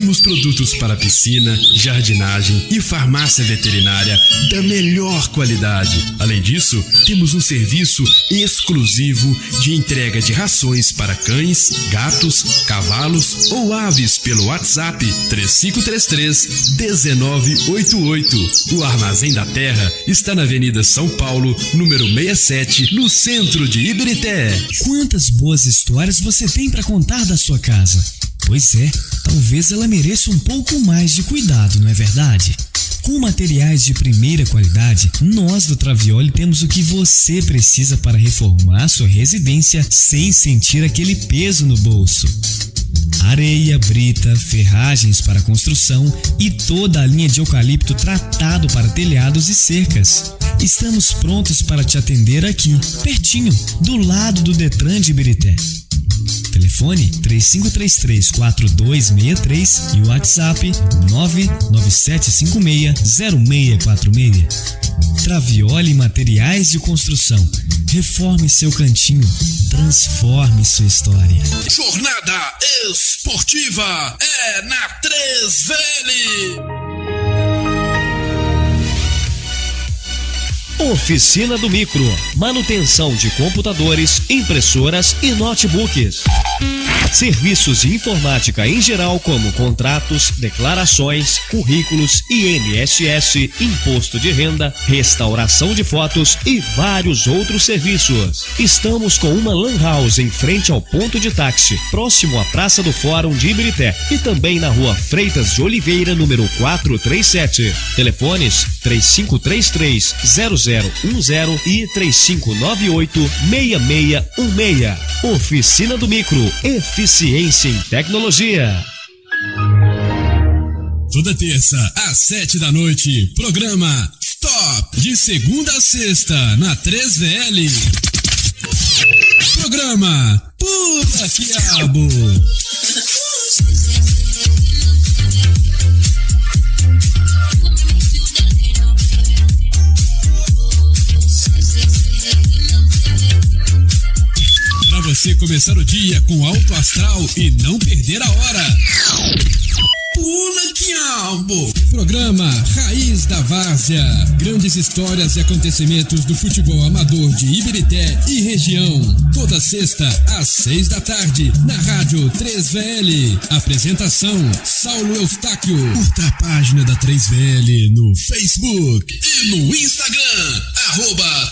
Temos produtos para piscina, jardinagem e farmácia veterinária da melhor qualidade. Além disso, temos um serviço exclusivo de entrega de rações para cães, gatos, cavalos ou aves pelo WhatsApp 3533-1988. O Armazém da Terra está na Avenida São Paulo, número 67, no centro de Ibirité. Quantas boas histórias você tem para contar da sua casa? Pois é, talvez ela mereça um pouco mais de cuidado, não é verdade? Com materiais de primeira qualidade, nós do Travioli temos o que você precisa para reformar sua residência sem sentir aquele peso no bolso. Areia, brita, ferragens para construção e toda a linha de eucalipto tratado para telhados e cercas. Estamos prontos para te atender aqui, pertinho, do lado do Detran de Ibirité. Telefone 3533-4263 e o WhatsApp 99756-0646. Travioli Materiais de Construção. Reforme seu cantinho, transforme sua história. Jornada esportiva é na 3VL. Oficina do Micro, manutenção de computadores, impressoras e notebooks. Serviços de informática em geral como contratos, declarações, currículos, INSS, imposto de renda, restauração de fotos e vários outros serviços. Estamos com uma lan house em frente ao ponto de táxi, próximo à Praça do Fórum de Ibirité e também na Rua Freitas de Oliveira, número 437. Telefones 3533-0010 e 3598-6616. Oficina do Micro, eficiência em tecnologia. Toda terça, às 7 da noite, programa Stop, de segunda a sexta, na 3VL. Programa Puta Quiabo. Para você começar o dia com alto astral e não perder a hora. Pula Quiabo. Programa Raiz da Várzea. Grandes histórias e acontecimentos do futebol amador de Ibirité e região. Toda sexta, às 6 da tarde, na Rádio 3VL. Apresentação, Saulo Eustáquio. Curta a página da 3VL no Facebook e no Instagram,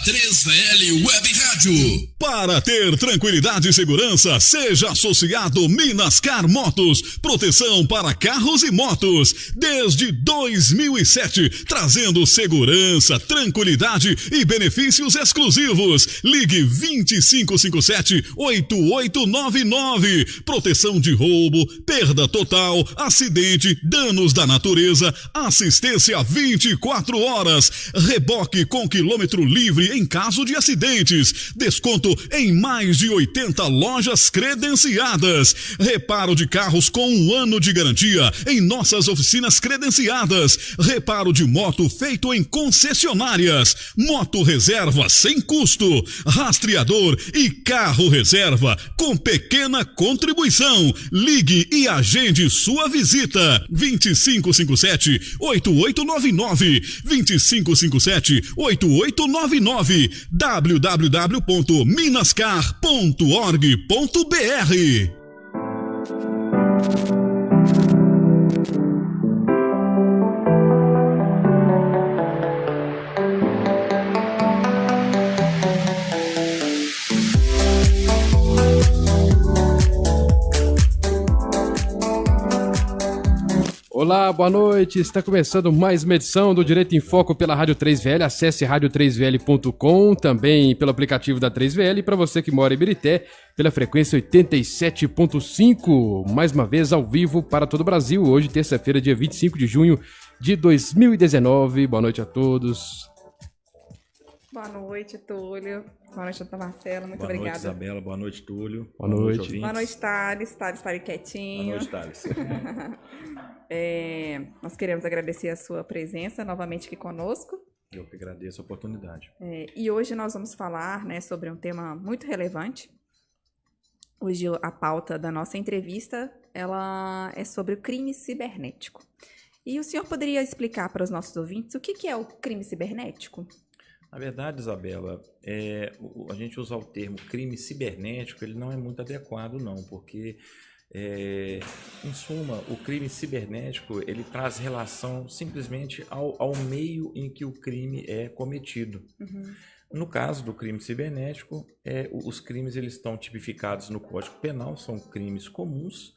@3VL Web Rádio. Para ter tranquilidade e segurança, seja associado Minascar Motos. Proteção para carros e motos. Desde 2007, trazendo segurança, tranquilidade e benefícios exclusivos. Ligue 2557-8899. Proteção de roubo, perda total, acidente, danos da natureza, assistência 24 horas. Reboque com quilômetro livre em caso de acidentes. Desconto em mais de 80 lojas credenciadas. Reparo de carros com 1 ano de garantia em nossas oficinas credenciadas. Reparo de moto feito em concessionárias. Moto reserva sem custo. Rastreador e carro reserva com pequena contribuição. Ligue e agende sua visita. 2557-8899. 2557-8899. www.minascar.org.br. Olá, boa noite. Está começando mais uma edição do Direito em Foco pela Rádio 3VL. Acesse radio3vl.com, também pelo aplicativo da 3VL. E para você que mora em Ibirité, pela frequência 87.5, mais uma vez ao vivo para todo o Brasil. Hoje, terça-feira, dia 25 de junho de 2019. Boa noite a todos. Boa noite, Túlio. Boa noite, doutor Marcelo. Muito obrigada. Boa noite, Isabela. Boa noite, Túlio. Boa noite. Ouvintes. Boa noite, Thales. Thales está aí quietinho. Boa noite, Thales. Nós queremos agradecer a sua presença novamente aqui conosco. Eu que agradeço a oportunidade. E hoje nós vamos falar, né, sobre um tema muito relevante, Hoje a pauta da nossa entrevista, ela é sobre o crime cibernético. E o senhor poderia explicar para os nossos ouvintes o que é o crime cibernético? Na verdade, Isabela, a gente usar o termo crime cibernético, ele não é muito adequado, não, porque, em suma, o crime cibernético, ele traz relação simplesmente ao meio em que o crime é cometido. No caso do crime cibernético, os crimes eles estão tipificados no Código Penal, são crimes comuns,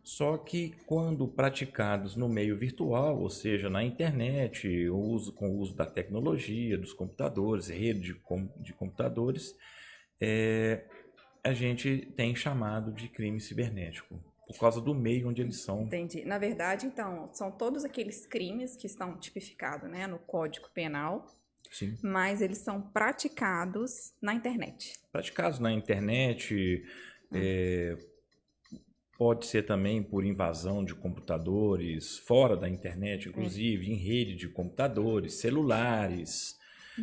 só que quando praticados no meio virtual, ou seja, na internet, com o uso da tecnologia, dos computadores, rede de computadores, a gente tem chamado de crime cibernético, por causa do meio onde eles são. Entendi. Na verdade, então, são todos aqueles crimes que estão tipificados, né, no Código Penal, Sim. Mas eles são praticados na internet. Praticados na internet, pode ser também por invasão de computadores, fora da internet, inclusive, em rede de computadores, celulares,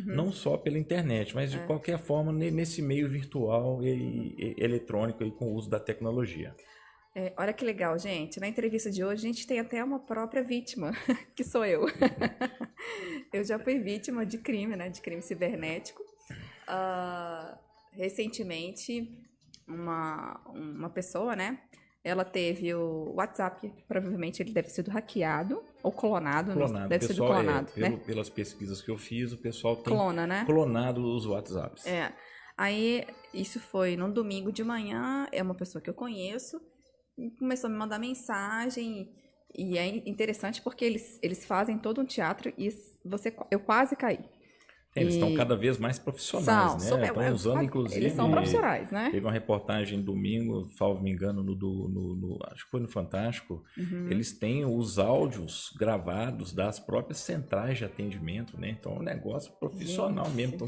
não só pela internet, mas de qualquer forma nesse meio virtual e eletrônico e com o uso da tecnologia. Olha que legal, gente. Na entrevista de hoje, a gente tem até uma própria vítima, que sou eu. Eu já fui vítima de crime, né? De crime cibernético. Recentemente, uma pessoa, né? Ela teve o WhatsApp, provavelmente ele deve ter sido hackeado ou clonado. Deve ser clonado, né? Pelas pesquisas que eu fiz, o pessoal tem clonado os WhatsApps. Aí, isso foi num domingo de manhã, é uma pessoa que eu conheço, começou a me mandar mensagem, e é interessante porque eles fazem todo um teatro e eu quase caí. Eles estão cada vez mais profissionais, né? Estão usando, inclusive... Eles são profissionais, né? Teve uma reportagem domingo, salvo me engano, acho que foi no Fantástico. Eles têm os áudios gravados das próprias centrais de atendimento, né? Então é um negócio profissional mesmo. Então,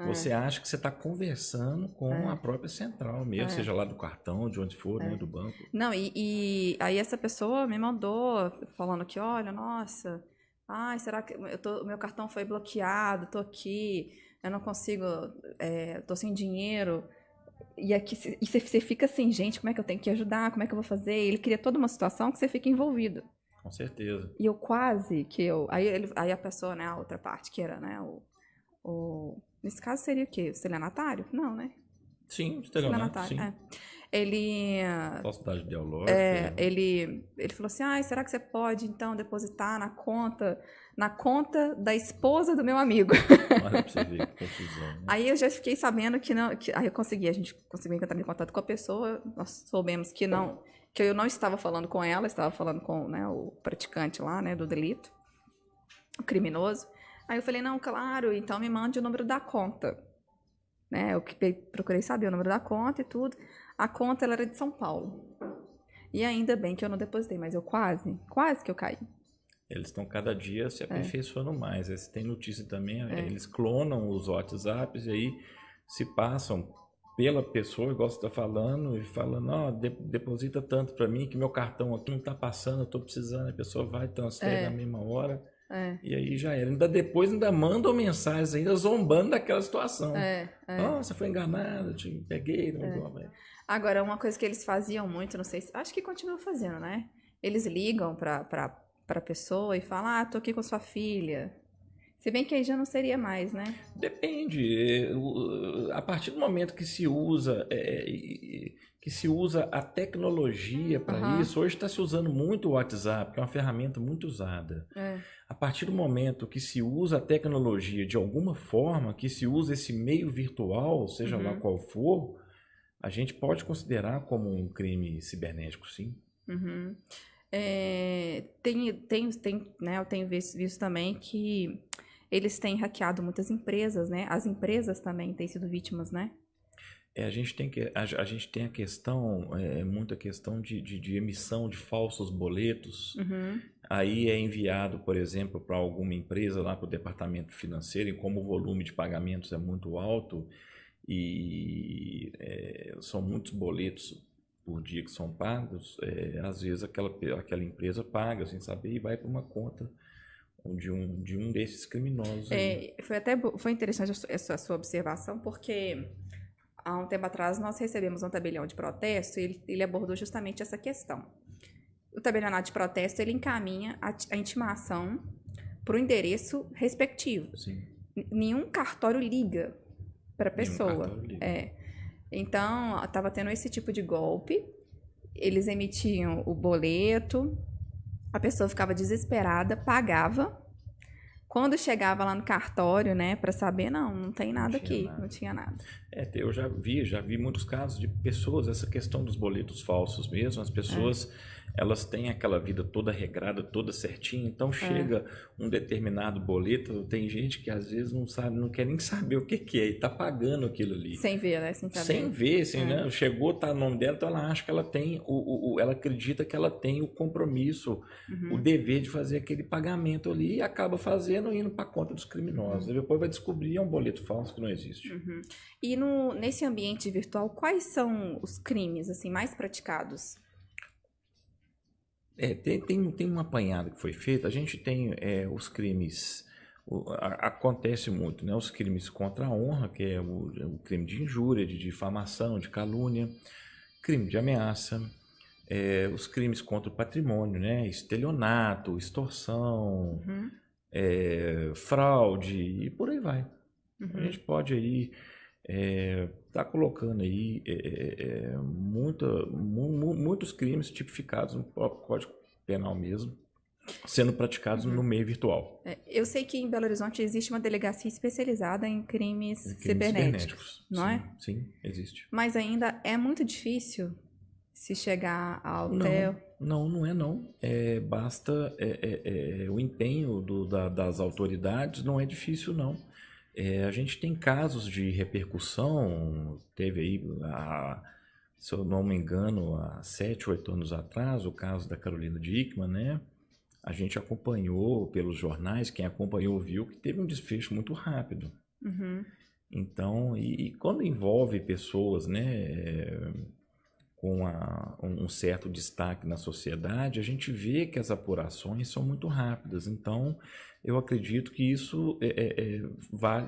você acha que você está conversando com a própria central mesmo, seja lá do cartão, de onde for, né? Do banco. Não, e aí essa pessoa me mandou falando que, olha, nossa... Ai, será que meu cartão foi bloqueado? Tô aqui, eu não consigo, tô sem dinheiro. E aqui e você fica assim, gente, como é que eu tenho que ajudar? Como é que eu vou fazer? Ele cria toda uma situação que você fica envolvido. Com certeza. E eu quase que eu... Aí a pessoa, né, a outra parte, que era, né, nesse caso seria o quê? O estelionatário? Não, né? Sim, estelionatário, sim. Ele... Falsidade ideológica. Ele falou assim, será que você pode, então, depositar na conta da esposa do meu amigo? Olha pra você ver que confusão. Né? Aí eu já fiquei sabendo que não... Aí a gente conseguiu entrar em contato com a pessoa, nós soubemos que eu não estava falando com ela, estava falando com, né, o praticante lá, né, do delito, o criminoso. Aí eu falei, não, claro, então me mande o número da conta. Né, eu procurei saber o número da conta e tudo. A conta ela era de São Paulo. E ainda bem que eu não depositei, mas eu quase que eu caí. Eles estão cada dia se aperfeiçoando mais. Aí você tem notícia também, eles clonam os WhatsApps e aí se passam pela pessoa, igual você está falando, e falando, deposita tanto para mim que meu cartão aqui não está passando, eu estou precisando. A pessoa vai, transfere na mesma hora. E aí já era. Depois mandam mensagens ainda zombando daquela situação. Nossa, foi enganada, te peguei. Agora, uma coisa que eles faziam muito, não sei se... Acho que continuam fazendo, né? Eles ligam pra pessoa e falam, tô aqui com sua filha. Se bem que aí já não seria mais, né? Depende. A partir do momento que se usa... a tecnologia para isso. Hoje está se usando muito o WhatsApp, que é uma ferramenta muito usada. A partir do momento que se usa a tecnologia de alguma forma, que se usa esse meio virtual, seja lá qual for, a gente pode considerar como um crime cibernético, sim. Né, eu tenho visto também que eles têm hackeado muitas empresas, né? As empresas também têm sido vítimas, né? A gente tem a questão, muita questão de emissão de falsos boletos. Aí é enviado, por exemplo, para alguma empresa, lá para o departamento financeiro, e como o volume de pagamentos é muito alto, e são muitos boletos por dia que são pagos, às vezes aquela empresa paga sem saber e vai para uma conta de um desses criminosos. Foi interessante essa sua observação, porque... há um tempo atrás, nós recebemos um tabelião de protesto e ele abordou justamente essa questão. O tabelionato de protesto, ele encaminha a intimação para o endereço respectivo. Sim. Nenhum cartório liga para a pessoa. Liga. Então, estava tendo esse tipo de golpe, eles emitiam o boleto, a pessoa ficava desesperada, pagava. Quando chegava lá no cartório, né, para saber, não tem nada aqui, não tinha nada. Eu já vi muitos casos de pessoas, essa questão dos boletos falsos mesmo, as pessoas, elas têm aquela vida toda regrada, toda certinha, então chega um determinado boleto, tem gente que às vezes não sabe, não quer nem saber o que é, e tá pagando aquilo ali. Sem ver, né, sem saber. Sem ver, assim, né, chegou, tá no nome dela, então ela acha que ela tem, ela acredita que ela tem o compromisso, o dever de fazer aquele pagamento ali, e acaba fazendo, indo para conta dos criminosos. E depois vai descobrir, é um boleto falso que não existe. E nesse ambiente virtual, quais são os crimes assim mais praticados? Tem um apanhado que foi feito. A gente tem os crimes, acontece muito, né? Os crimes contra a honra, que é o crime de injúria, de difamação, de calúnia, crime de ameaça, os crimes contra o patrimônio, né? Estelionato, extorsão, fraude e por aí vai. A gente pode aí tá colocando aí muitos crimes tipificados no próprio Código Penal mesmo, sendo praticados no meio virtual. Eu sei que em Belo Horizonte existe uma delegacia especializada em crimes cibernéticos, não é? Sim, existe. Mas ainda é muito difícil se chegar ao Não é não. Basta o empenho das autoridades, não é difícil não. A gente tem casos de repercussão, teve aí, se eu não me engano, há 7, 8 anos atrás, o caso da Carolina Dickmann, né? A gente acompanhou pelos jornais, quem acompanhou viu que teve um desfecho muito rápido. Então, e quando envolve pessoas, né, com um certo destaque na sociedade, a gente vê que as apurações são muito rápidas. Então, eu acredito que isso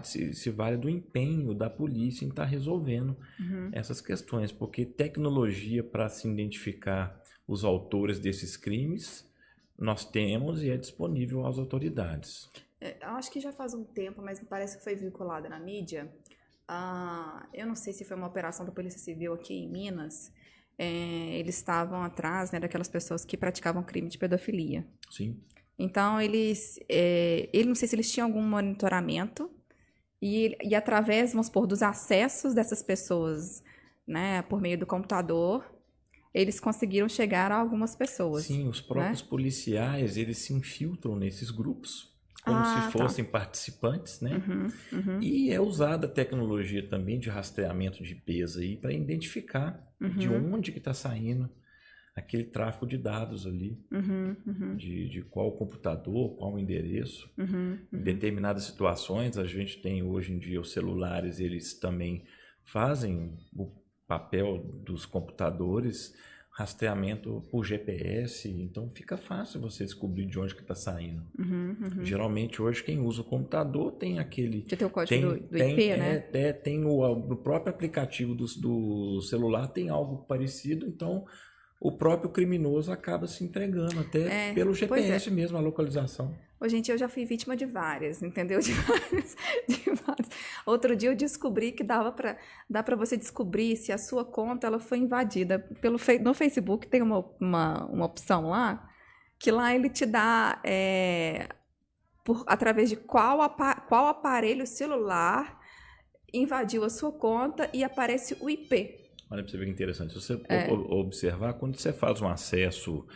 se vale do empenho da polícia em estar resolvendo essas questões, porque tecnologia para se identificar os autores desses crimes, nós temos e é disponível às autoridades. Acho que já faz um tempo, mas me parece que foi vinculada na mídia. Eu não sei se foi uma operação da Polícia Civil aqui em Minas. Eles estavam atrás, né, daquelas pessoas que praticavam crime de pedofilia. Sim. Então, não sei se eles tinham algum monitoramento e através, vamos supor, dos acessos dessas pessoas, né, por meio do computador, eles conseguiram chegar a algumas pessoas. Sim, os próprios policiais, eles se infiltram nesses grupos, como se fossem participantes, né? E é usada a tecnologia também de rastreamento de IPs aí para identificar de onde que está saindo aquele tráfego de dados ali, de qual computador, qual endereço. Em determinadas situações, a gente tem hoje em dia os celulares, eles também fazem o papel dos computadores, rastreamento por GPS, então fica fácil você descobrir de onde que está saindo. Geralmente hoje quem usa o computador tem aquele... Já tem o código do IP, né? Tem no próprio aplicativo do celular tem algo parecido, então o próprio criminoso acaba se entregando até pelo GPS mesmo, a localização. Gente, eu já fui vítima de várias, entendeu? De várias. Outro dia eu descobri que dá para você descobrir se a sua conta ela foi invadida. No Facebook tem uma opção lá, que lá ele te dá através de qual aparelho celular invadiu a sua conta e aparece o IP. Olha para você ver que interessante. Se você observar, quando você faz um acesso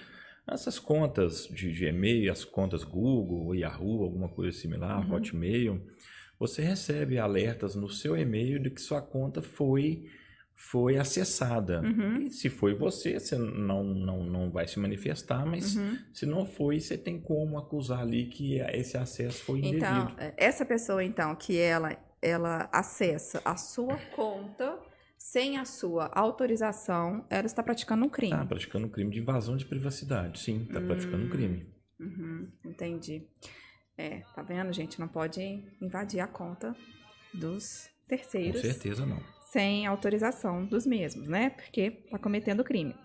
a essas contas de e-mail, as contas Google, Yahoo, alguma coisa similar, Hotmail, você recebe alertas no seu e-mail de que sua conta foi acessada. E se foi você não vai se manifestar, mas se não foi, você tem como acusar ali que esse acesso foi indevido. Então, essa pessoa, então, que ela acessa a sua conta sem a sua autorização, ela está praticando um crime. Está praticando um crime de invasão de privacidade, sim, está praticando um crime. Entendi. Tá vendo, gente? Não pode invadir a conta dos terceiros. Com certeza não. sem autorização dos mesmos, né? Porque está cometendo crime.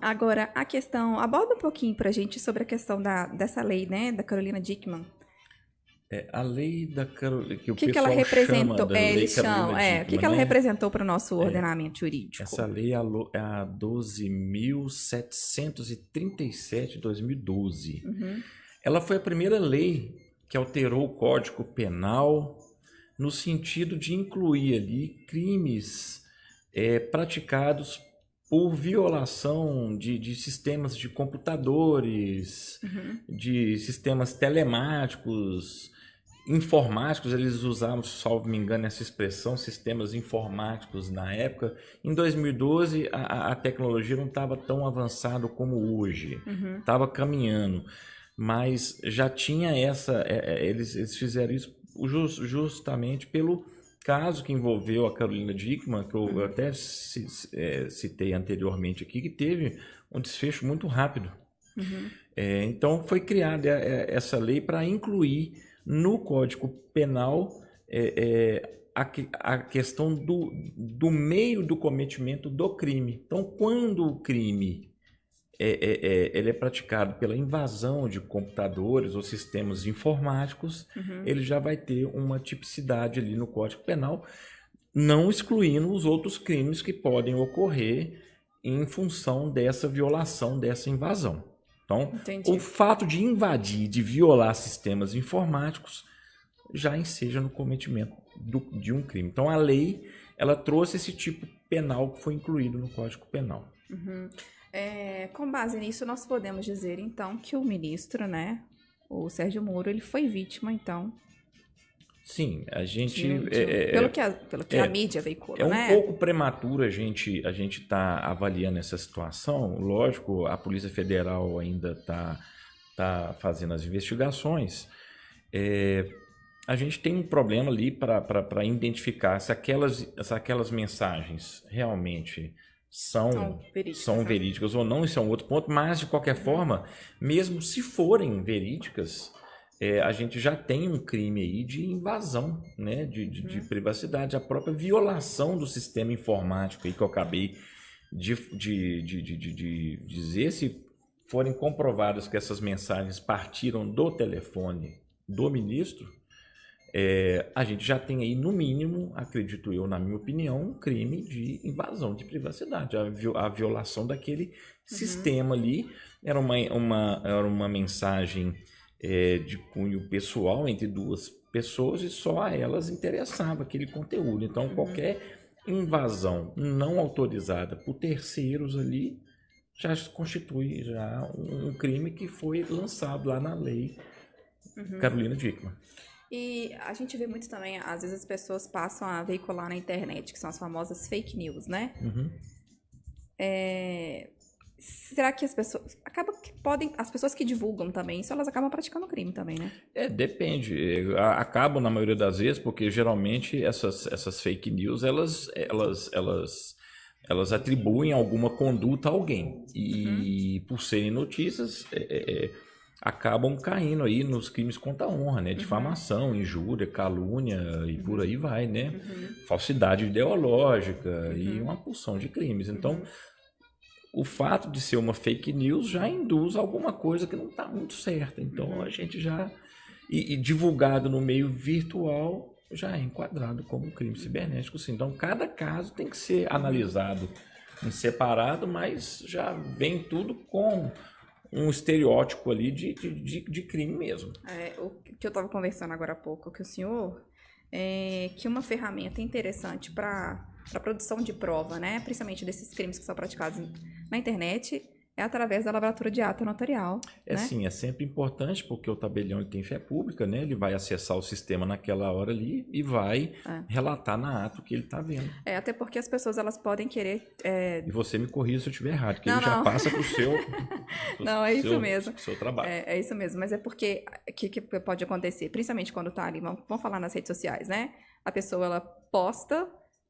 Agora, a questão... Aborda um pouquinho para a gente sobre a questão dessa lei, né? Da Carolina Dickmann. A lei da Carolina... O que ela representou? O que ela né? representou para o nosso ordenamento jurídico? Essa lei é a 12.737 de 2012. Ela foi a primeira lei que alterou o Código Penal no sentido de incluir ali crimes praticados por violação de sistemas de computadores, de sistemas telemáticos, informáticos. Eles usavam, salvo me engano, essa expressão, sistemas informáticos na época. Em 2012, a tecnologia não estava tão avançada como hoje, estava caminhando, mas já tinha eles fizeram isso justamente pelo caso que envolveu a Carolina Dickmann, que eu até citei anteriormente aqui, que teve um desfecho muito rápido. Então, foi criada essa lei para incluir no Código Penal a questão do meio do cometimento do crime. Então, quando o crime ele é praticado pela invasão de computadores ou sistemas informáticos, ele já vai ter uma tipicidade ali no Código Penal, não excluindo os outros crimes que podem ocorrer em função dessa violação, dessa invasão. Então, o fato de invadir, de violar sistemas informáticos, já enseja no cometimento de um crime. Então, a lei, ela trouxe esse tipo penal que foi incluído no Código Penal. Com base nisso, nós podemos dizer, então, que o ministro, né, o Sérgio Moro, ele foi vítima, então... Sim, a gente... pelo que a mídia veicula, né? É um pouco prematuro a gente tá avaliando essa situação. Lógico, a Polícia Federal ainda tá fazendo as investigações. A gente tem um problema ali para identificar se aquelas mensagens realmente são verídicas ou não. Isso é um outro ponto, mas de qualquer forma, mesmo se forem verídicas, a gente já tem um crime aí de invasão, né, de privacidade, a própria violação do sistema informático aí que eu acabei de dizer. Se forem comprovadas que essas mensagens partiram do telefone do ministro, a gente já tem aí, no mínimo, acredito eu, na minha opinião, um crime de invasão de privacidade, a violação daquele sistema ali. Era uma mensagem de cunho pessoal entre duas pessoas e só a elas interessava aquele conteúdo. Então, qualquer invasão não autorizada por terceiros ali já constitui um crime que foi lançado lá na lei Carolina Dickmann. E a gente vê muito também, às vezes as pessoas passam a veicular na internet, que são as famosas fake news, né? Será que as pessoas as pessoas que divulgam também, isso elas acabam praticando crime também, né? Depende. Acabam na maioria das vezes, porque geralmente essas fake news, elas atribuem alguma conduta a alguém. E por serem notícias, acabam caindo aí nos crimes contra a honra, né? Difamação, injúria, calúnia e por aí vai, né? Falsidade ideológica e uma porção de crimes. Então, o fato de ser uma fake news já induz alguma coisa que não está muito certa. Então, a gente já... E divulgado no meio virtual, já é enquadrado como um crime cibernético, sim. Então, cada caso tem que ser analisado em separado, mas já vem tudo com um estereótipo ali de crime mesmo. O que eu estava conversando agora há pouco, que o senhor... que uma ferramenta interessante para a produção de prova, né, principalmente desses crimes que são praticados na internet, é através da lavratura de ata notarial. Né? Sim, é sempre importante, porque o tabelião ele tem fé pública, né? Ele vai acessar o sistema naquela hora ali e vai relatar na ata o que ele está vendo. Até porque as pessoas elas podem querer... E você me corrija se eu estiver errado, que ele já passa para o seu... Não, é isso mesmo. Seu trabalho. É isso mesmo, mas é porque o que pode acontecer, principalmente quando está ali, vamos falar nas redes sociais, né? A pessoa, ela posta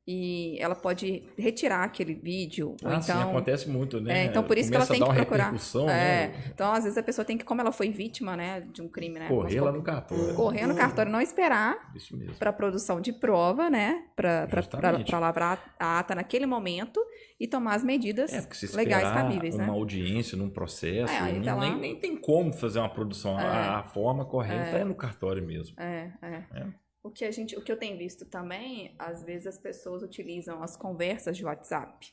e ela pode retirar aquele vídeo. Ou então, sim, acontece muito, né? Então, por isso que ela tem que procurar. Né? Então, às vezes, a pessoa tem que, como ela foi vítima, né, de um crime, né? Correr lá no cartório. Correr no cartório, não esperar para produção de prova, né? Para lavrar a ata naquele momento e tomar as medidas legais cabíveis, né? Uma audiência num processo, tá nem tem como fazer uma produção. A forma correta é no cartório mesmo. O que eu tenho visto também, às vezes as pessoas utilizam as conversas de WhatsApp,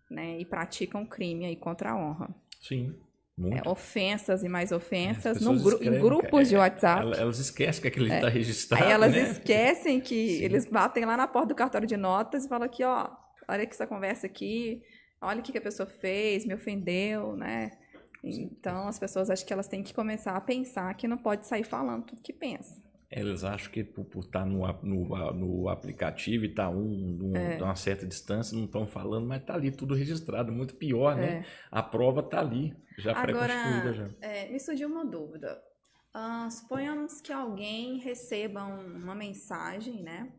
né, e praticam crime aí contra a honra. Sim, muito. Ofensas e mais ofensas em grupos de WhatsApp. Elas esquecem que aquele está registrado, aí elas esquecem que eles batem lá na porta do cartório de notas e falam aqui, ó, olha que essa conversa aqui, olha o que a pessoa fez, me ofendeu, né? Então as pessoas acham que elas têm que começar a pensar que não pode sair falando tudo que pensa. Elas acham que por estar no aplicativo e estar a uma certa distância, não estão falando, mas está ali tudo registrado, muito pior, né? A prova está ali, já pré-constituída. Já. Me surgiu uma dúvida. Suponhamos que alguém receba uma mensagem, né?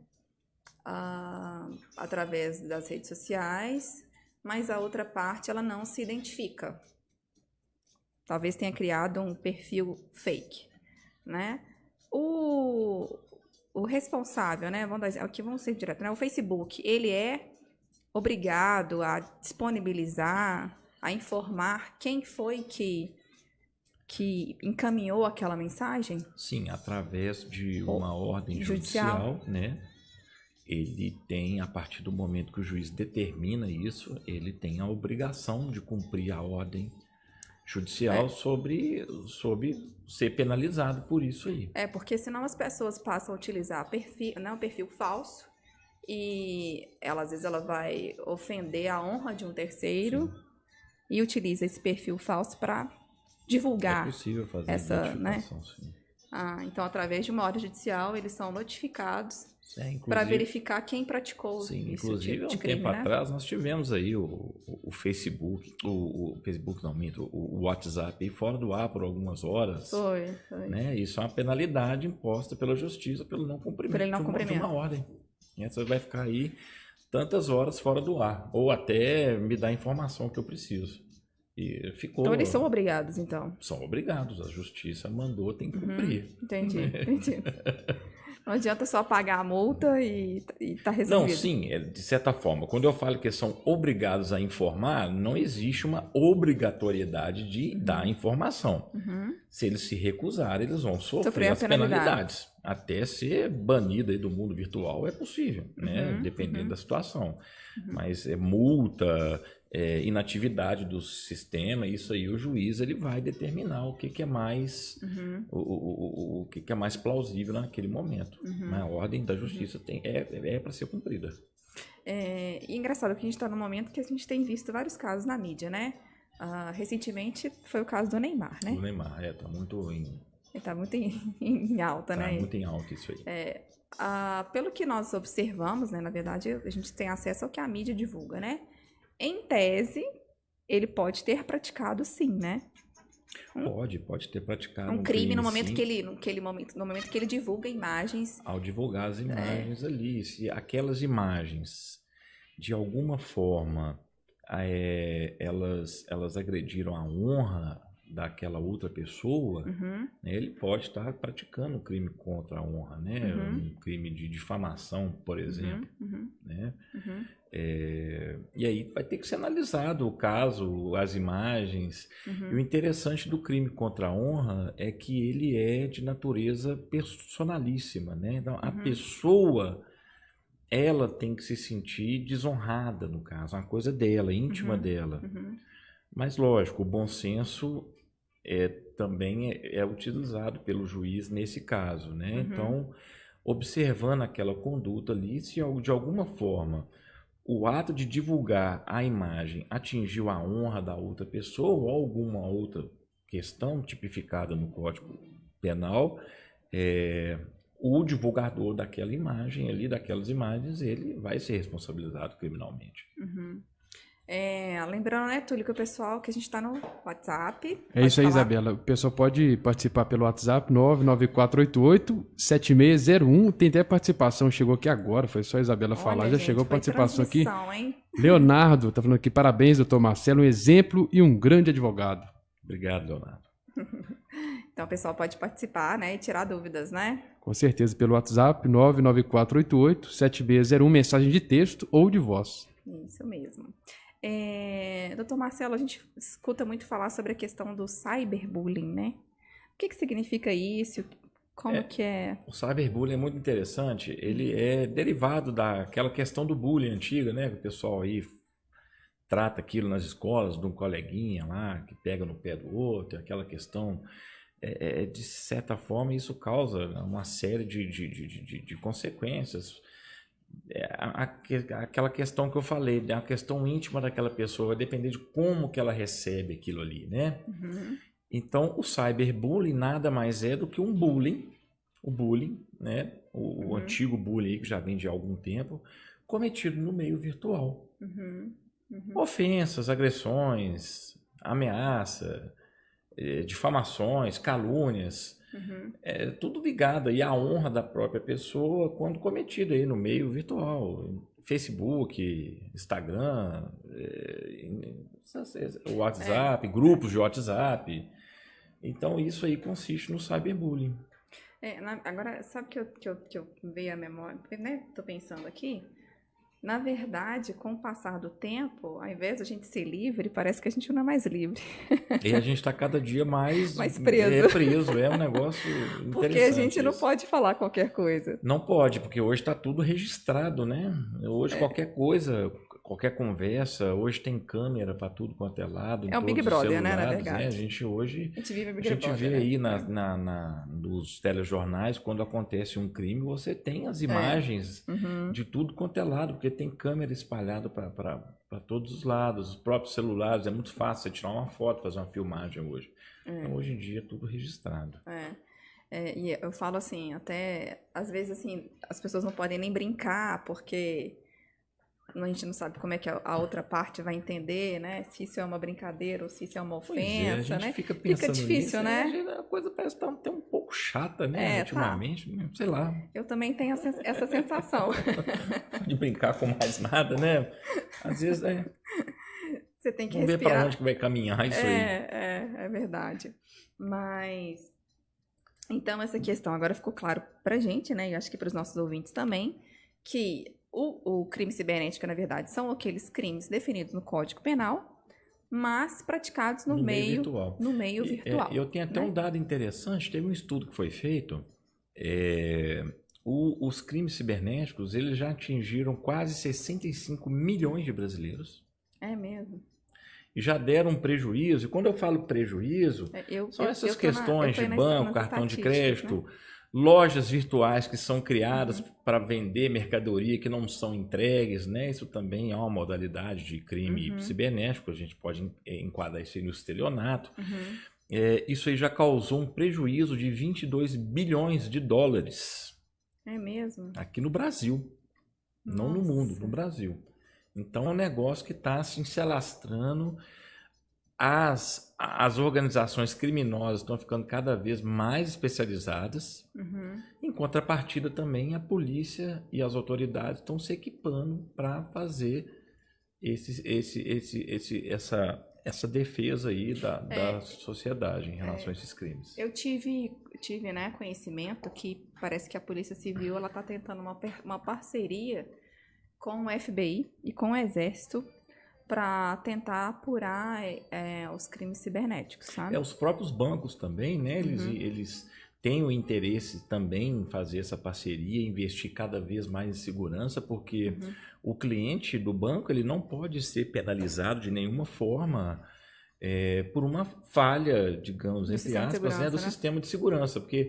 Através das redes sociais, mas a outra parte ela não se identifica. Talvez tenha criado um perfil fake, né? O responsável, né? Vamos ser direto, né? O Facebook, ele é obrigado a disponibilizar, a informar quem foi que encaminhou aquela mensagem? Sim, através de uma ordem judicial, né? Ele tem, a partir do momento que o juiz determina isso, ele tem a obrigação de cumprir a ordem judicial sobre ser penalizado por isso aí. Porque senão as pessoas passam a utilizar um perfil falso e às vezes ela vai ofender a honra de um terceiro e utiliza esse perfil falso para divulgar. É possível fazer essa, identificação, né? sim. Então, através de uma ordem judicial, eles são notificados para verificar quem praticou sim, esse inclusive, tipo de crime, tempo né? atrás, nós tivemos aí o Facebook, o WhatsApp aí fora do ar por algumas horas. Foi. Né? Isso é uma penalidade imposta pela justiça pelo não cumprimento de uma ordem. E você vai ficar aí tantas horas fora do ar, ou até me dar a informação que eu preciso. E ficou... Então eles são obrigados, então? São obrigados, a justiça mandou, tem que cumprir. Entendi. Não adianta só pagar a multa e tá resolvido. Não, sim, de certa forma. Quando eu falo que eles são obrigados a informar, não existe uma obrigatoriedade de dar informação. Se eles se recusarem, eles vão sofrer as penalidades. Até ser banido aí do mundo virtual é possível, né? Dependendo da situação. Mas multa, inatividade do sistema, isso aí o juiz ele vai determinar o que é mais o que é mais plausível naquele momento. Mas a ordem da justiça é para ser cumprida. E engraçado que a gente está num momento que a gente tem visto vários casos na mídia, né? Recentemente foi o caso do Neymar, né? O Neymar, tá muito em... Ele tá muito em alta, né? Tá muito em alta isso aí. Pelo que nós observamos, né? Na verdade, a gente tem acesso ao que a mídia divulga, né? Em tese, ele pode ter praticado sim, né? Pode ter praticado um crime no momento no momento que ele divulga imagens. Ao divulgar as imagens ali, se aquelas imagens de alguma forma elas agrediram a honra daquela outra pessoa, né, ele pode estar praticando um crime contra a honra, né? Um crime de difamação, por exemplo. Né? E aí vai ter que ser analisado o caso, as imagens. E o interessante do crime contra a honra é que ele é de natureza personalíssima, né? Então, a pessoa, ela tem que se sentir desonrada, no caso, uma coisa dela, íntima dela. Mas, lógico, o bom senso também é utilizado pelo juiz nesse caso, né? Então, observando aquela conduta ali, se de alguma forma o ato de divulgar a imagem atingiu a honra da outra pessoa ou alguma outra questão tipificada no Código Penal, o divulgador daquela imagem ali, daquelas imagens, ele vai ser responsabilizado criminalmente. Lembrando, né, Túlio, que o pessoal, que a gente está no WhatsApp. É isso aí, Isabela. O pessoal pode participar pelo WhatsApp 99488-7601. Tem até participação, chegou aqui agora, foi só a Isabela falar, já gente, chegou a participação aqui. Hein? Leonardo tá falando aqui, parabéns, doutor Marcelo, um exemplo e um grande advogado. Obrigado, Leonardo. Então o pessoal pode participar, né, e tirar dúvidas, né? Com certeza, pelo WhatsApp 99488-7601, mensagem de texto ou de voz. Isso mesmo. Doutor Marcelo, a gente escuta muito falar sobre a questão do cyberbullying, né? O que significa isso? Como que é? O cyberbullying é muito interessante. Ele é derivado daquela questão do bullying antiga, né? Que o pessoal aí trata aquilo nas escolas, de um coleguinha lá que pega no pé do outro, aquela questão. De certa forma, isso causa uma série de consequências. Aquela questão que eu falei, a questão íntima daquela pessoa, vai depender de como que ela recebe aquilo ali, né? Uhum. Então, o cyberbullying nada mais é do que um bullying, o bullying, né? O antigo bullying que já vem de algum tempo, cometido no meio virtual. Uhum. Uhum. Ofensas, agressões, ameaça, difamações, calúnias, tudo ligado aí à honra da própria pessoa quando cometido aí no meio virtual, Facebook, Instagram, WhatsApp, grupos de WhatsApp. Então isso aí consiste no cyberbullying. Agora, sabe que eu veio à memória, né? Tô pensando aqui. Na verdade, com o passar do tempo, ao invés de a gente ser livre, parece que a gente não é mais livre. E a gente está cada dia mais preso. É um negócio interessante. Porque a gente não pode falar qualquer coisa. Não pode, porque hoje está tudo registrado, né? Hoje qualquer coisa, qualquer conversa, hoje tem câmera para tudo quanto é lado. É um Big Brother, né? Na verdade. A gente hoje... A gente vive Big Brother, vê aí nos telejornais, quando acontece um crime, você tem as imagens de tudo quanto é lado, porque tem câmera espalhada para todos os lados, os próprios celulares, é muito fácil você tirar uma foto, fazer uma filmagem hoje. Então, hoje em dia é tudo registrado. E eu falo assim, até, às vezes assim, as pessoas não podem nem brincar, porque a gente não sabe como é que a outra parte vai entender, né? Se isso é uma brincadeira ou se isso é uma ofensa, né? Fica difícil, nisso, né? A coisa parece estar até um pouco chata, né? Ultimamente, sei lá. Eu também tenho essa sensação. De brincar com mais nada, né? Às vezes você tem que Vamos respirar. ver para onde que vai caminhar isso aí. É verdade. Mas, então, essa questão agora ficou claro pra gente, né? E acho que para os nossos ouvintes também, que o crime cibernético, na verdade, são aqueles crimes definidos no Código Penal, mas praticados no meio virtual. Eu tenho até um dado interessante, teve um estudo que foi feito, os crimes cibernéticos, eles já atingiram quase 65 milhões de brasileiros. É mesmo? E já deram um prejuízo, e quando eu falo prejuízo, são essas questões de banco, cartão de crédito, né? Lojas virtuais que são criadas para vender mercadoria que não são entregues, né? Isso também é uma modalidade de crime cibernético, a gente pode enquadrar isso aí no estelionato. Isso aí já causou um prejuízo de 22 bilhões de dólares. É mesmo? Aqui no Brasil, não no mundo, no Brasil. Então é um negócio que está assim, se alastrando. As organizações criminosas estão ficando cada vez mais especializadas. Em contrapartida também, a polícia e as autoridades estão se equipando para fazer essa defesa aí da sociedade em relação a esses crimes. Eu tive né, conhecimento que parece que a Polícia Civil está tentando uma parceria com o FBI e com o Exército para tentar apurar os crimes cibernéticos, sabe? Os próprios bancos também, né? Eles têm o interesse também em fazer essa parceria, investir cada vez mais em segurança, porque o cliente do banco ele não pode ser penalizado de nenhuma forma por uma falha, digamos, entre aspas, do sistema de segurança, porque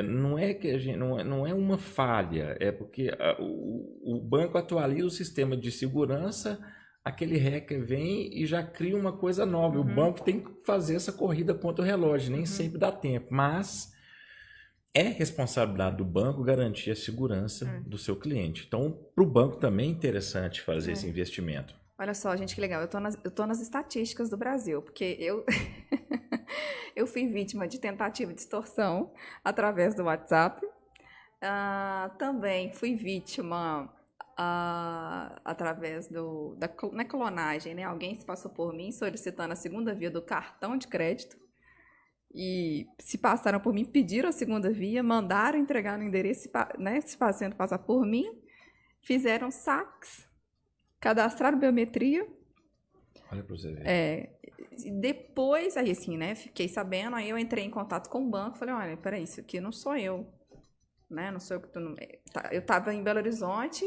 não é que não é uma falha, é porque o banco atualiza o sistema de segurança. Aquele hacker vem e já cria uma coisa nova. O banco tem que fazer essa corrida contra o relógio. Nem sempre dá tempo. Mas é responsabilidade do banco garantir a segurança do seu cliente. Então, para o banco também é interessante fazer esse investimento. Olha só, gente, que legal. Eu tô nas estatísticas do Brasil, porque eu fui vítima de tentativa de extorsão através do WhatsApp. Também fui vítima através na clonagem, né? Alguém se passou por mim solicitando a segunda via do cartão de crédito. E se passaram por mim, pediram a segunda via, mandaram entregar no endereço, né? Se fazendo passar por mim, fizeram saques, cadastraram biometria. Olha para você ver. Depois, aí assim, né? Fiquei sabendo, aí eu entrei em contato com o banco, falei, olha, peraí, isso aqui não sou eu, né? Não sou eu que tô eu estava em Belo Horizonte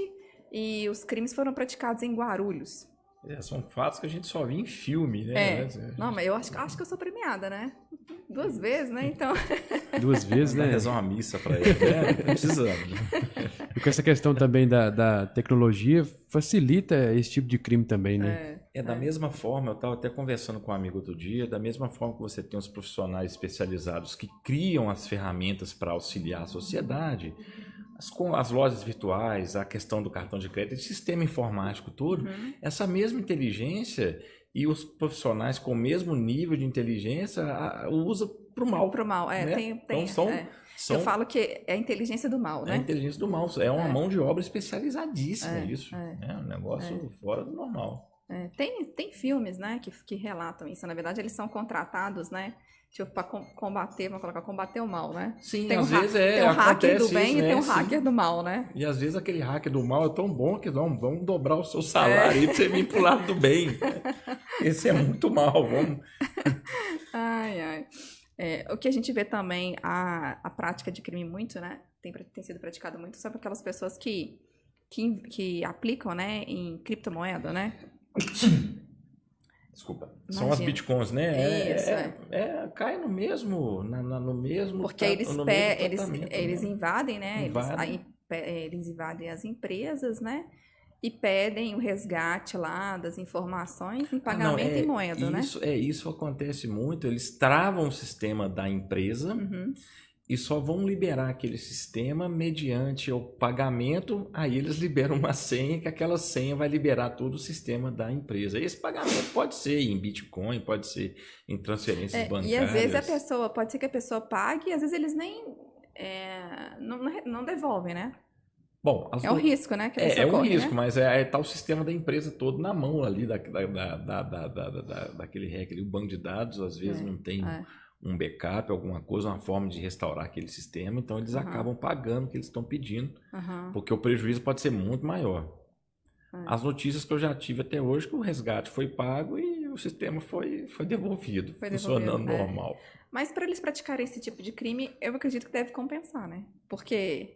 e os crimes foram praticados em Guarulhos. São fatos que a gente só vê em filme, né? Não, mas eu acho que eu sou premiada, né? 2 vezes, né? Então. 2 vezes, né? Vai rezar uma missa para ele, né? Tá precisando. E com essa questão também da tecnologia, facilita esse tipo de crime também, né? Da mesma forma, eu estava até conversando com um amigo outro dia, da mesma forma que você tem os profissionais especializados que criam as ferramentas para auxiliar a sociedade, as lojas virtuais, a questão do cartão de crédito, o sistema informático todo, essa mesma inteligência e os profissionais com o mesmo nível de inteligência usam para o mal. Para o mal, né? Então, eu falo que é a inteligência do mal, né? É a inteligência do mal, é uma mão de obra especializadíssima isso. É um negócio fora do normal. Tem filmes, né, que relatam isso. Na verdade, eles são contratados, né? Tipo, para combater o mal, né? Sim, tem às vezes tem um hacker do bem isso, e né? tem um hacker do mal, né? E às vezes aquele hacker do mal é tão bom que vamos dobrar o seu salário aí pra você vir pro lado do bem. Esse é muito mal, vamos. O que a gente vê também, a prática de crime muito, né? Tem sido praticada muito, sabe aquelas pessoas que aplicam, né, em criptomoeda, né? Desculpa. São as bitcoins, né? Isso, cai no mesmo, no mesmo. Porque eles invadem, né? Eles invadem as empresas, né? E pedem o resgate lá das informações em pagamento em moeda, né? Isso acontece muito. Eles travam o sistema da empresa e só vão liberar aquele sistema mediante o pagamento. Aí eles liberam uma senha, que aquela senha vai liberar todo o sistema da empresa. Esse pagamento pode ser em Bitcoin, pode ser em transferências bancárias. E às vezes pode ser que a pessoa pague e às vezes eles nem não devolvem, né? Bom, um risco, né? Que é um corre, risco, né? mas tá o sistema da empresa todo na mão ali daquele hacker. O banco de dados às vezes não tem um backup, alguma coisa, uma forma de restaurar aquele sistema, então eles acabam pagando o que eles estão pedindo, porque o prejuízo pode ser muito maior. As notícias que eu já tive até hoje, que o resgate foi pago e o sistema foi devolvido, funcionando normal. Mas para eles praticarem esse tipo de crime, eu acredito que deve compensar, né? Porque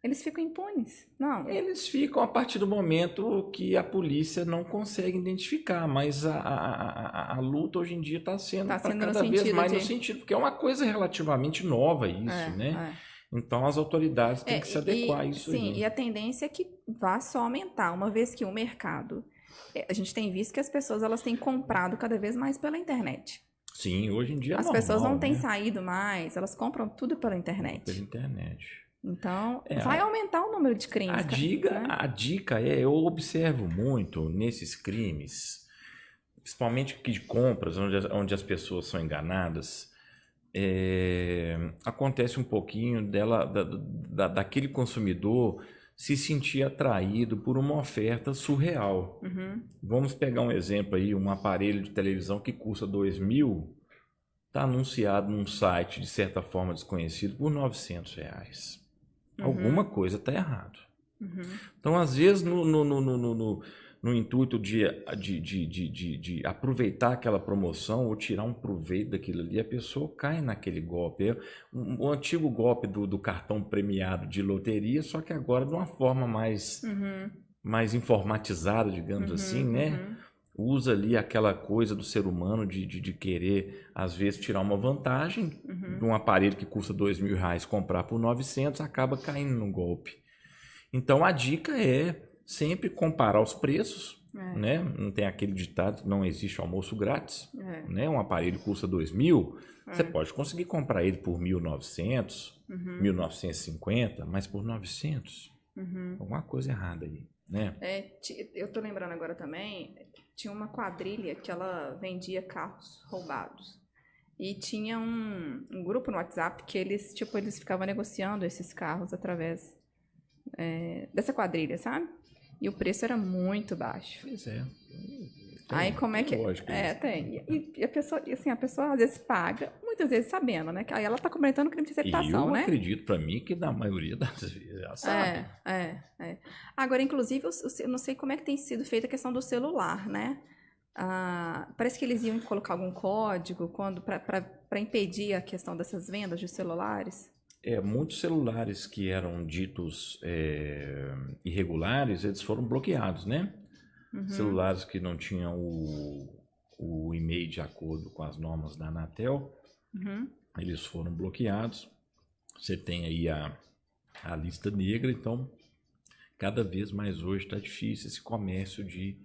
eles ficam impunes. Não. Eles ficam a partir do momento que a polícia não consegue identificar, mas a luta hoje em dia está sendo cada vez mais no sentido, porque é uma coisa relativamente nova isso, né? Então as autoridades têm que se adequar a isso. Sim, e a tendência é que vá só aumentar, uma vez que o mercado... A gente tem visto que as pessoas elas têm comprado cada vez mais pela internet. Sim, hoje em dia as pessoas não têm saído mais, elas compram tudo pela internet. Pela internet. Então, vai aumentar o número de crimes. A dica eu observo muito nesses crimes, principalmente de compras, onde as pessoas são enganadas, acontece um pouquinho daquele consumidor se sentir atraído por uma oferta surreal. Vamos pegar um exemplo aí, um aparelho de televisão que custa R$2.000, está anunciado num site de certa forma desconhecido por R$900. Alguma coisa está errado. Então, às vezes, no intuito de aproveitar aquela promoção ou tirar um proveito daquilo ali, a pessoa cai naquele golpe. O antigo golpe do cartão premiado de loteria, só que agora de uma forma mais informatizada, digamos assim, né? Usa ali aquela coisa do ser humano de querer, às vezes, tirar uma vantagem de um aparelho que custa R$2.000, comprar por 900, acaba caindo no golpe. Então, a dica é sempre comparar os preços, né? Não tem aquele ditado que não existe almoço grátis, né? Um aparelho custa R$2.000, você pode conseguir comprar ele por 1.900, 1.950, mas por 900, alguma coisa errada aí. né? Eu tô lembrando agora também, tinha uma quadrilha que ela vendia carros roubados. E tinha um grupo no WhatsApp que eles ficavam negociando esses carros através dessa quadrilha, sabe? E o preço era muito baixo. Pois é. Aí como é que... Lógico, tem. E a pessoa, assim, a pessoa às vezes paga, muitas vezes sabendo, né? Que aí ela tá cometendo crime de receptação, né? Eu acredito, pra mim, que na maioria das vezes ela sabe. Agora, inclusive, eu não sei como é que tem sido feita a questão do celular, né? Parece que eles iam colocar algum código para impedir a questão dessas vendas de celulares. Muitos celulares que eram ditos irregulares, eles foram bloqueados, né? Uhum. Celulares que não tinham o e-mail de acordo com as normas da Anatel, Uhum. eles foram bloqueados. Você tem aí a lista negra, então cada vez mais hoje está difícil esse comércio de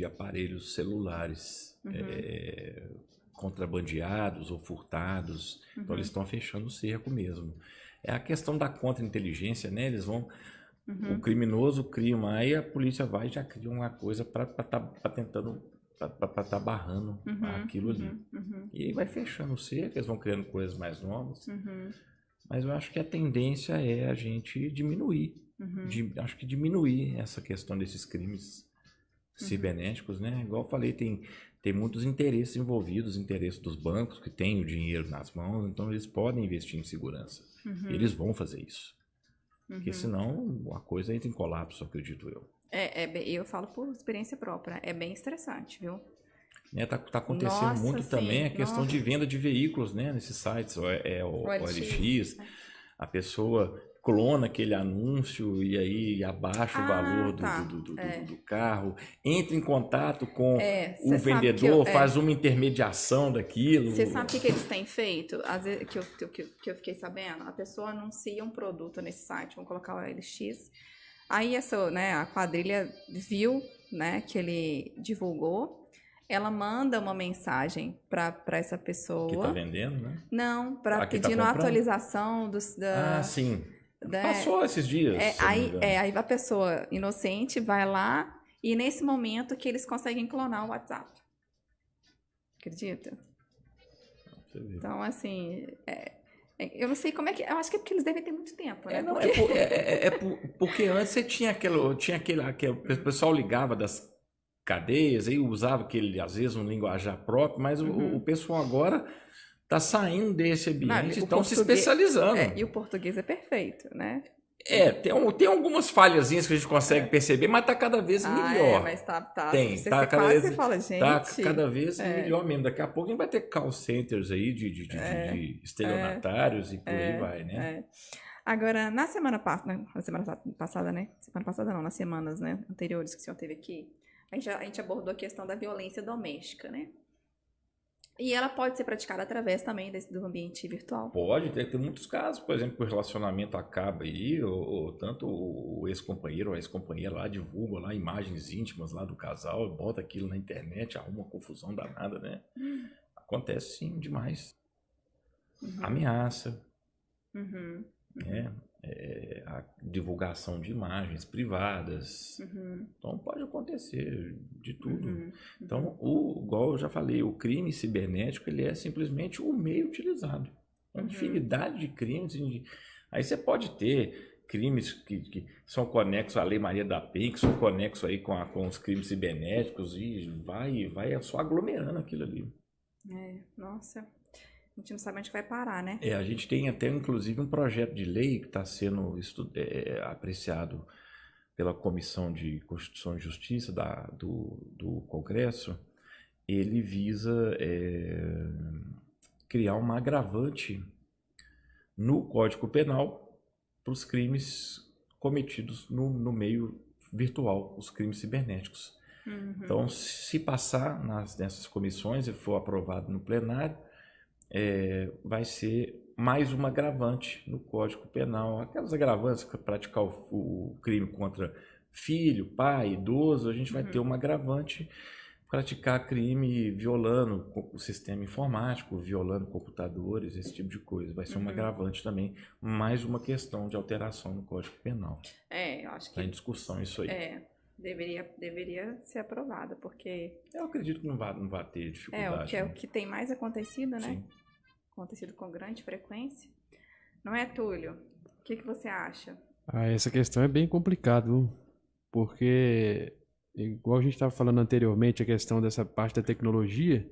aparelhos celulares contrabandeados ou furtados. Então eles estão fechando o cerco mesmo. É a questão da contra-inteligência, né? Eles vão... O criminoso cria aí a polícia vai e já cria uma coisa para estar barrando aquilo ali. E aí vai fechando o cerco, eles vão criando coisas mais novas. Mas eu acho que a tendência é a gente diminuir. Acho que diminuir essa questão desses crimes cibernéticos, né? Igual eu falei, tem muitos interesses envolvidos, interesses dos bancos que têm o dinheiro nas mãos, então eles podem investir em segurança. Eles vão fazer isso. Porque senão a coisa entra em colapso, acredito eu. Eu falo por experiência própria, é bem estressante, viu? Tá acontecendo muito também a questão de venda de veículos, né? Nesses sites, o OLX, a pessoa clona aquele anúncio e aí abaixa o valor do carro, entra em contato com o vendedor, faz uma intermediação daquilo. Você sabe o que eles têm feito? Às vezes, que eu fiquei sabendo, a pessoa anuncia um produto nesse site, vamos colocar o OLX, aí a quadrilha viu, né, que ele divulgou, ela manda uma mensagem para essa pessoa. Que tá vendendo, né? Não, pedindo a atualização sim. Passou esses dias. Aí a pessoa inocente vai lá e nesse momento que eles conseguem clonar o WhatsApp. Acredita? Então, assim, eu não sei como é que... Eu acho que é porque eles devem ter muito tempo, né? Porque antes você tinha aquele... O pessoal ligava das cadeias, aí usava às vezes, um linguajar próprio, mas o pessoal agora... Tá saindo desse ambiente e estão se especializando. E o português é perfeito, né? Tem algumas falhazinhas que a gente consegue perceber, mas tá cada vez melhor. Mas tá. Você fala, gente. Tá cada vez melhor mesmo. Daqui a pouco a gente vai ter call centers aí de estelionatários e por aí vai, né? Agora, na semana passada, né? Semana passada não, nas semanas, né, anteriores que o senhor teve aqui, a gente abordou a questão da violência doméstica, né? E ela pode ser praticada através também do ambiente virtual. Pode, tem muitos casos, por exemplo, que o relacionamento acaba aí, ou tanto o ex-companheiro ou a ex-companheira lá divulga lá imagens íntimas lá do casal, bota aquilo na internet, arruma uma confusão danada, né? Acontece sim, demais. Ameaça. A divulgação de imagens privadas. Então pode acontecer de tudo. Então, igual eu já falei, o crime cibernético ele é simplesmente o meio utilizado. Uma infinidade de crimes. Aí você pode ter crimes que são conexos à Lei Maria da Penha, que são conexos aí com os crimes cibernéticos e vai só aglomerando aquilo ali. Nossa... A gente não sabe onde vai parar, né? A gente tem até, inclusive, um projeto de lei que está sendo apreciado pela Comissão de Constituição e Justiça do Congresso. Ele visa criar uma agravante no Código Penal para os crimes cometidos no meio virtual, os crimes cibernéticos. Então, se passar nessas comissões e for aprovado no plenário, vai ser mais uma agravante no Código Penal. Aquelas agravantes para praticar o crime contra filho, pai, idoso, a gente vai ter uma agravante praticar crime violando o sistema informático, violando computadores, esse tipo de coisa. Vai ser um agravante também, mais uma questão de alteração no Código Penal. Eu acho que... Está em discussão isso aí. Deveria ser aprovada, porque... Eu acredito que não vai ter dificuldade. É o que tem mais acontecido, né? Sim. Acontecido com grande frequência. Não é, Túlio? O que você acha? Essa questão é bem complicada, viu? Porque, igual a gente estava falando anteriormente, a questão dessa parte da tecnologia,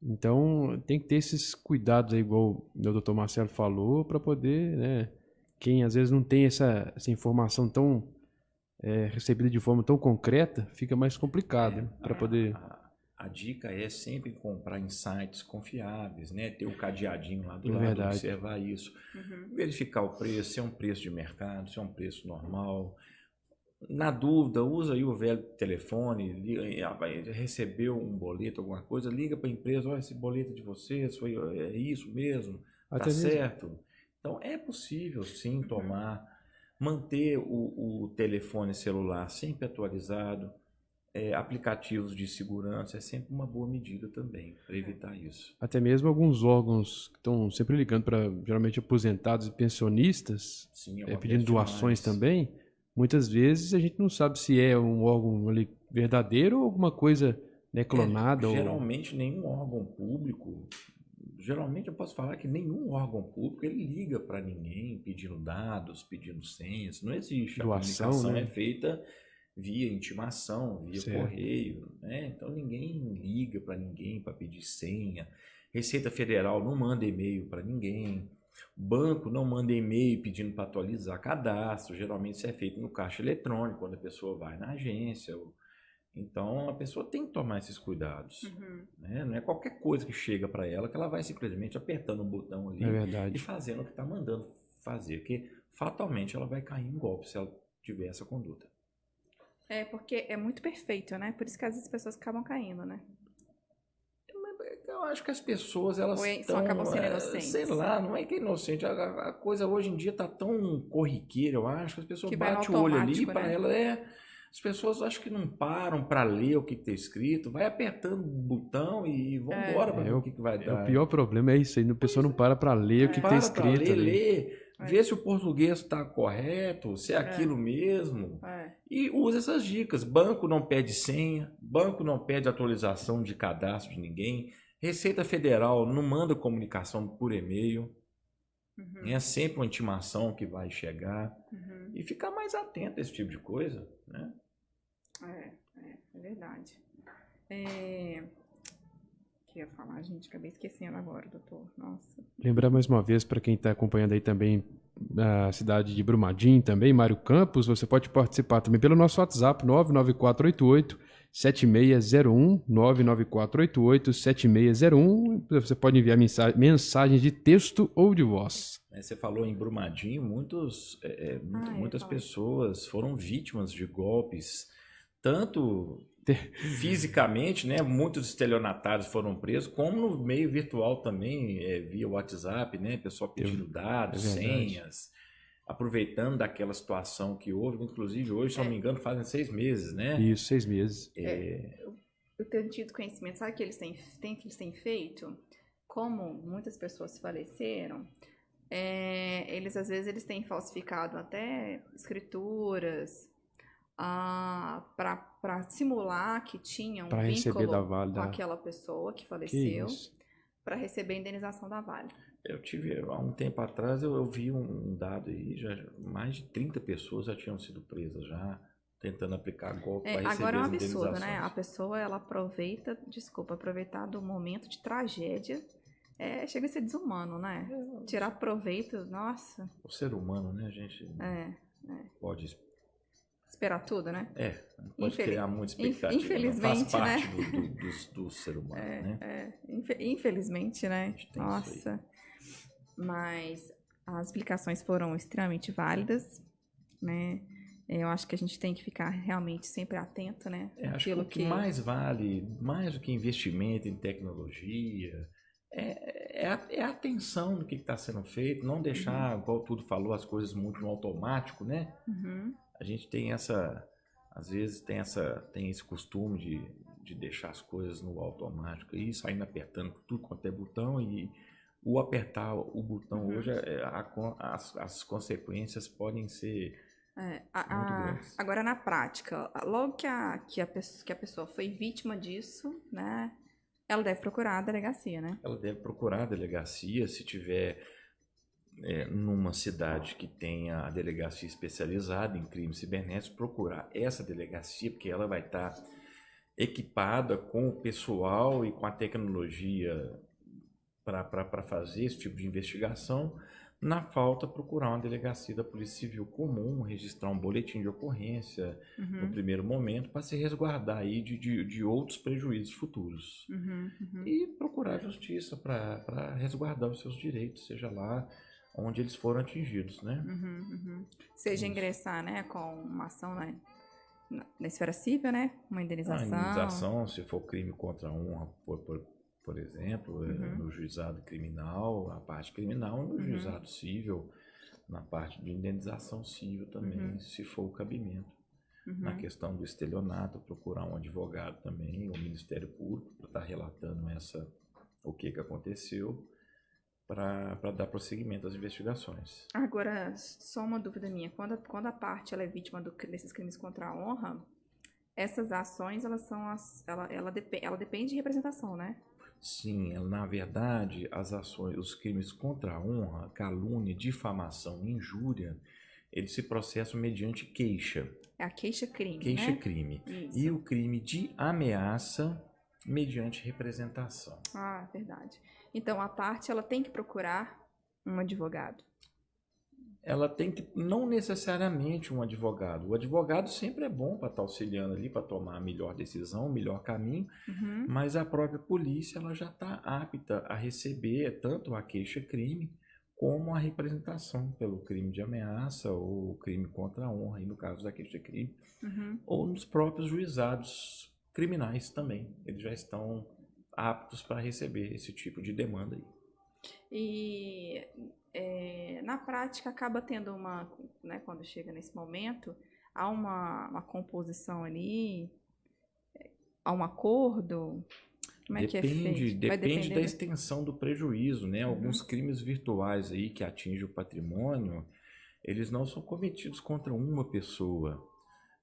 então tem que ter esses cuidados aí, igual o doutor Marcelo falou, para poder, né, quem às vezes não tem essa informação tão recebida de forma tão concreta, fica mais complicado para poder... A dica é sempre comprar em sites confiáveis, né? Ter o cadeadinho lá do lado, verdade. observar isso. Verificar o preço, se é um preço de mercado, se é um preço normal. Na dúvida, usa aí o velho telefone, recebeu um boleto, alguma coisa, liga para a empresa, olha, esse boleto de vocês, é isso mesmo, tá certo? Então, é possível sim manter o telefone celular sempre atualizado, aplicativos de segurança é sempre uma boa medida também, para evitar isso. Até mesmo alguns órgãos que estão sempre ligando para, geralmente, aposentados e pensionistas, Sim, pedindo doações também, muitas vezes a gente não sabe se é um órgão ali verdadeiro ou alguma coisa, né, clonada. Geralmente nenhum órgão público, geralmente eu posso falar que nenhum órgão público ele liga para ninguém pedindo dados, pedindo senhas, não existe. Doação, a comunicação né? é feita via intimação, via correio, né? Então ninguém liga para ninguém para pedir senha. Receita Federal não manda e-mail para ninguém. Banco não manda e-mail pedindo para atualizar cadastro. Geralmente isso é feito no caixa eletrônico, quando a pessoa vai na agência. Então a pessoa tem que tomar esses cuidados. Né? Não é qualquer coisa que chega para ela que ela vai simplesmente apertando um botão ali e fazendo o que está mandando fazer. Porque fatalmente ela vai cair em golpe se ela tiver essa conduta. Porque é muito perfeito, né? Por isso que às vezes as pessoas acabam caindo, né? Eu acho que as pessoas, elas só acabam sendo inocentes. Sei lá, não é que é inocente. A coisa hoje em dia tá tão corriqueira, eu acho, que as pessoas batem o olho ali e para ela as pessoas acho que não param para ler o que está escrito, vai apertando o botão e vão embora para ver o que vai dar. O pior problema é isso aí, a pessoa não para para ler o que está escrito ali. Vê se o português está correto, se é aquilo mesmo. E usa essas dicas. Banco não pede senha, banco não pede atualização de cadastro de ninguém, Receita Federal não manda comunicação por e-mail. É sempre uma intimação que vai chegar. E ficar mais atento a esse tipo de coisa, né? É verdade. Que ia falar, gente, acabei esquecendo agora, doutor. Nossa. Lembrar mais uma vez para quem está acompanhando aí também a cidade de Brumadinho, também Mário Campos, você pode participar também pelo nosso WhatsApp 99488-7601, 99488-7601. Você pode enviar mensagens de texto ou de voz. Você falou em Brumadinho, muitas pessoas foram vítimas de golpes, tanto fisicamente, né? Muitos estelionatários foram presos, como no meio virtual também, via WhatsApp, né? Pessoal pedindo dados, senhas, aproveitando daquela situação que houve. Inclusive hoje, se não me engano, fazem 6 meses, né? Isso, 6 meses. Eu tenho tido conhecimento, sabe o que eles têm feito? Como muitas pessoas faleceram, eles às vezes têm falsificado até escrituras para simular que tinha um vínculo com aquela pessoa que faleceu, para receber a indenização da Vale. Eu tive, há um tempo atrás, eu vi um dado aí, já mais de 30 pessoas já tinham sido presas, já tentando aplicar golpe para receber agora é um as absurdo, indenizações. né? A pessoa, ela aproveitar do momento de tragédia, chega a ser desumano, né? Tirar proveito, nossa. O ser humano, né, a gente pode esperar tudo, né? Pode criar muita expectativa. Infelizmente, faz parte do ser humano, né? Infelizmente, né? Nossa. Mas as explicações foram extremamente válidas, né? Eu acho que a gente tem que ficar realmente sempre atento, né? Acho que o que mais vale, mais do que investimento em tecnologia, é a atenção do que está sendo feito, não deixar, igual tudo falou, as coisas muito no automático, né? A gente tem às vezes tem esse costume deixar as coisas no automático e saindo apertando tudo quanto é botão, e o apertar o botão hoje, as consequências podem ser muito grandes. Agora, na prática, logo que a pessoa foi vítima disso, né, ela deve procurar a delegacia, né? Ela deve procurar a delegacia, se tiver numa cidade que tenha a delegacia especializada em crimes cibernéticos, procurar essa delegacia, porque ela vai estar equipada com o pessoal e com a tecnologia para fazer esse tipo de investigação. Na falta, procurar uma delegacia da Polícia Civil comum, registrar um boletim de ocorrência no primeiro momento, para se resguardar aí de outros prejuízos futuros. E procurar a justiça para resguardar os seus direitos, seja lá onde eles foram atingidos, né? Seja ingressar, né, com uma ação na esfera civil, né? Uma indenização. A indenização, se for crime contra a honra, por exemplo, no juizado criminal, a parte criminal, no juizado civil, na parte de indenização civil também, se for o cabimento. Na questão do estelionato, procurar um advogado também, o Ministério Público, para estar relatando o que aconteceu, para dar prosseguimento às investigações. Agora, só uma dúvida minha. Quando a parte ela é vítima desses crimes contra a honra, essas ações, ela depende de representação, né? Sim, na verdade, as ações, os crimes contra a honra, calúnia, difamação, injúria, eles se processam mediante queixa. É a queixa-crime, Queixa-crime. Isso. E o crime de ameaça, mediante representação. Ah, verdade. Então, a parte, ela tem que procurar um advogado. Ela tem que, não necessariamente um advogado. O advogado sempre é bom para estar auxiliando ali, para tomar a melhor decisão, o melhor caminho, mas a própria polícia ela já está apta a receber tanto a queixa-crime como a representação pelo crime de ameaça ou crime contra a honra, aí no caso da queixa-crime, ou nos próprios juizados criminais também. Eles já estão aptos para receber esse tipo de demanda aí. E na prática acaba tendo né, quando chega nesse momento, há uma composição ali, há um acordo. Como é que é feito? Depende da extensão do prejuízo, né? Alguns crimes virtuais aí que atingem o patrimônio, eles não são cometidos contra uma pessoa.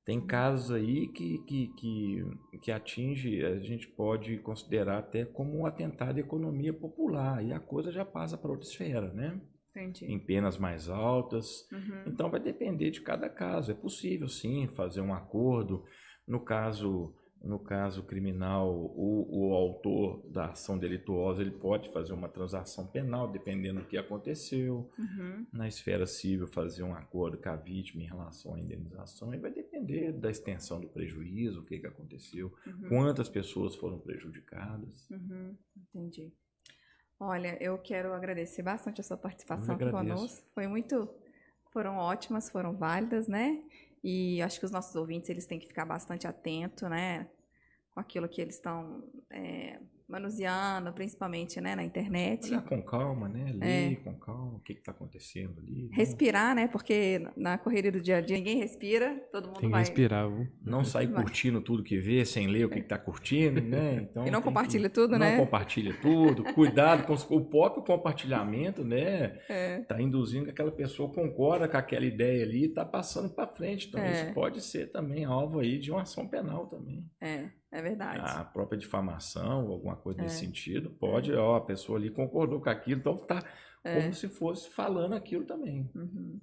Tem casos aí que atinge, a gente pode considerar até como um atentado à economia popular, e a coisa já passa para outra esfera, né? Entendi. Em penas mais altas. Então vai depender de cada caso. É possível, sim, fazer um acordo. No caso criminal, o autor da ação delituosa ele pode fazer uma transação penal, dependendo do que aconteceu. Na esfera civil, fazer um acordo com a vítima em relação à indenização, e vai depender da extensão do prejuízo, o que aconteceu, quantas pessoas foram prejudicadas. Entendi. Olha, eu quero agradecer bastante a sua participação aqui conosco. Foram ótimas, foram válidas, né? E acho que os nossos ouvintes eles têm que ficar bastante atentos, né, com aquilo que eles estão manuseando, principalmente, né, na internet. Olhar com calma, né? Ler com calma o que está acontecendo ali. Respirar, né? Porque na correria do dia a dia ninguém respira, todo mundo Tem que respirar, viu? Não sair curtindo tudo que vê, sem ler o que está curtindo, né? Então, e não compartilha tudo, né? Não compartilha tudo. Cuidado com o próprio compartilhamento, né? Está induzindo que aquela pessoa concorda com aquela ideia ali e está passando para frente. Então, isso pode ser também alvo aí de uma ação penal também. É verdade. A própria difamação, alguma coisa nesse sentido, pode, a pessoa ali concordou com aquilo, então tá como se fosse falando aquilo também.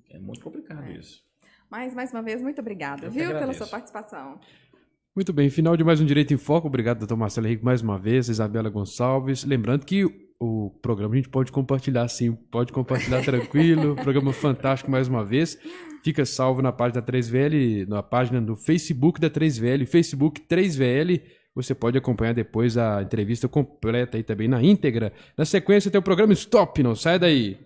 É muito complicado isso. Mas, mais uma vez, muito obrigada, pela sua participação. Muito bem, final de mais um Direito em Foco. Obrigado, doutor Marcelo Henrique, mais uma vez, Isabela Gonçalves. Lembrando que o programa a gente pode compartilhar sim, pode compartilhar tranquilo. Programa fantástico mais uma vez. Fica salvo na página da 3VL, na página do Facebook da 3VL, Facebook 3VL. Você pode acompanhar depois a entrevista completa aí também na íntegra. Na sequência tem o programa Stop, não sai daí.